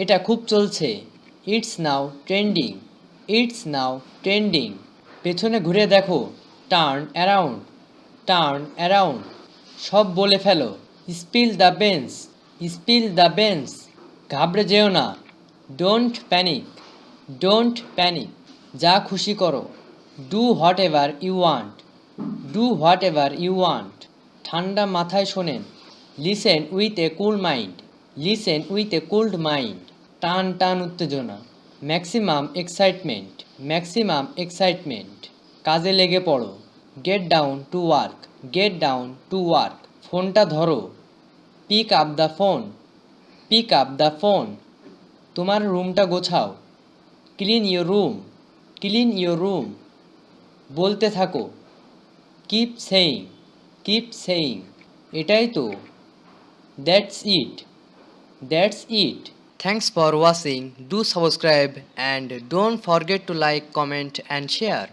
এটা খুব চলছে। It's now trending. It's now trending. পেছনে ঘুরে দেখো। Turn around. Turn around. সব বলে ফেলো। Spill the beans. Spill the beans. ঘাবড়ে যেও না। Don't panic. Don't panic. যা খুশি করো। Do whatever you want. Do whatever you want. ঠান্ডা মাথায় শোনেন। Listen with a cool mind. Listen with a cooled mind. টান টান উত্তেজনা। Maximum excitement. Maximum excitement. কাজে লেগে পড়ো। Get down to work. Get down to work. ফোনটা ধরো। Pick up the phone. Pick up the phone. তোমার রুমটা গোছাও। Clean your room. Clean your room. বলতে থাকো। Keep saying. Keep saying. এটাই তো। That's it. That's it. Thanks for watching. Do subscribe and don't forget to like, comment and share.